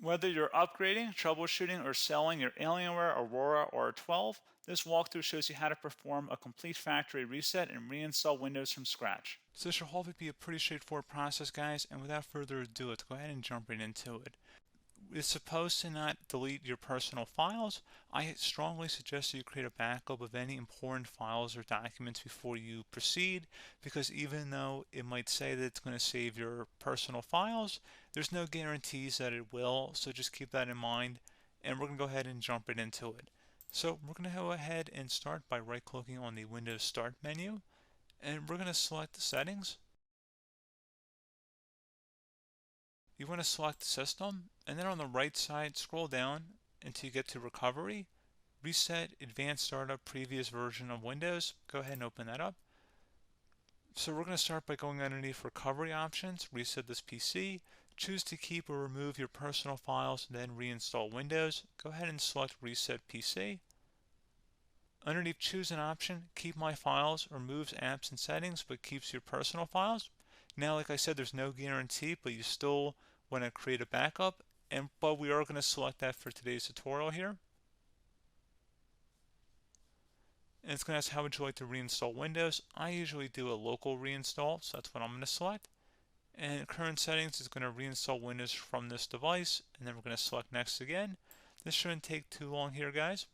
Whether you're upgrading, troubleshooting, or selling your Alienware Aurora R12, this walkthrough shows you how to perform a complete factory reset and reinstall Windows from scratch. So this should hopefully be a pretty straightforward process, guys, and without further ado, let's go ahead and jump right into it. It's supposed to not delete your personal files. I strongly suggest you create a backup of any important files or documents before you proceed, because even though it might say that it's going to save your personal files, there's no guarantees that it will, so just keep that in mind, and we're going to go ahead and jump right into it. So we're going to go ahead and start by right-clicking on the Windows Start menu, and we're going to select the settings. You want to select System, and then on the right side, scroll down until you get to Recovery. Reset Advanced Startup Previous Version of Windows. Go ahead and open that up. So we're going to start by going underneath Recovery Options, reset this PC, choose to keep or remove your personal files, then reinstall Windows. Go ahead and select Reset PC. Underneath Choose an option, Keep My Files removes apps and settings but keeps your personal files. Now, like I said, there's no guarantee, but you still want to create a backup, but we are going to select that for today's tutorial here. And it's going to ask how would you like to reinstall Windows. I usually do a local reinstall, so that's what I'm going to select. And current settings is going to reinstall Windows from this device, and then we're going to select next again. This shouldn't take too long here, guys.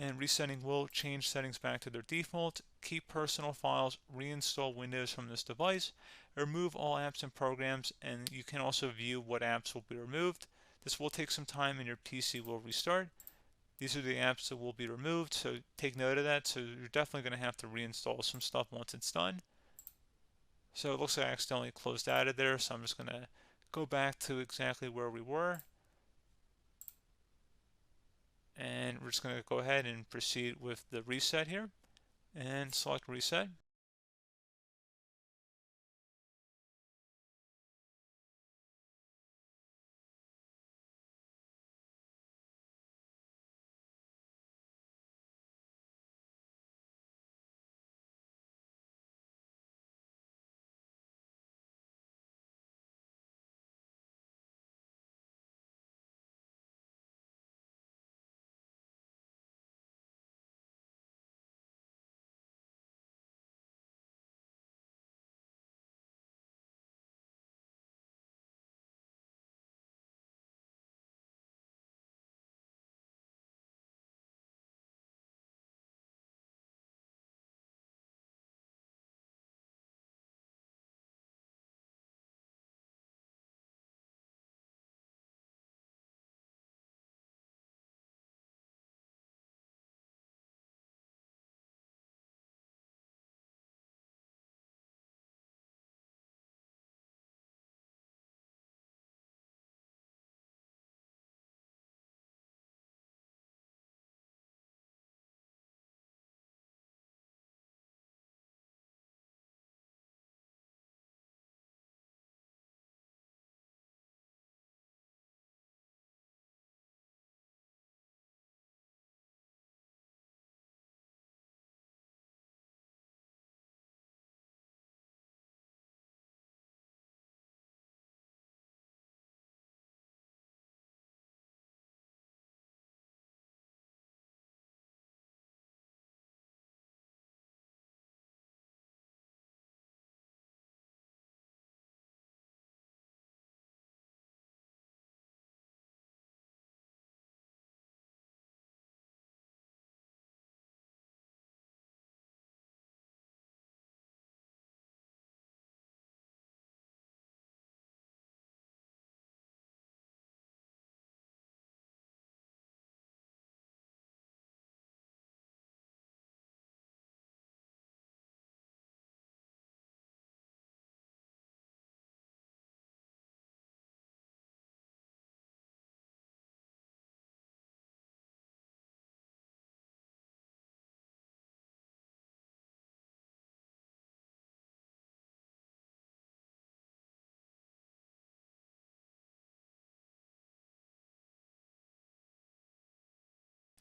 And resetting will change settings back to their default, keep personal files, reinstall Windows from this device, remove all apps and programs, and you can also view what apps will be removed. This will take some time and your PC will restart. These are the apps that will be removed, so take note of that. So you're definitely going to have to reinstall some stuff once it's done. So it looks like I accidentally closed out of there, so I'm just going to go back to exactly where we were. And we're just going to go ahead and proceed with the reset here and select reset.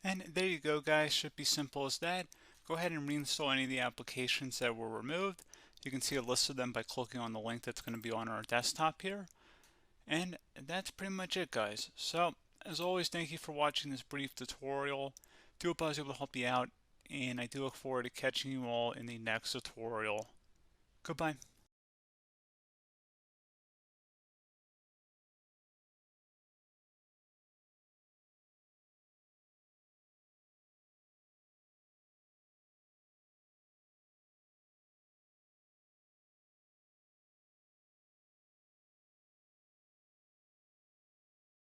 And there you go, guys. Should be simple as that. Go ahead and reinstall any of the applications that were removed. You can see a list of them by clicking on the link that's going to be on our desktop here. And that's pretty much it, guys. So, as always, thank you for watching this brief tutorial. Do hope I was able to help you out, and I do look forward to catching you all in the next tutorial. Goodbye.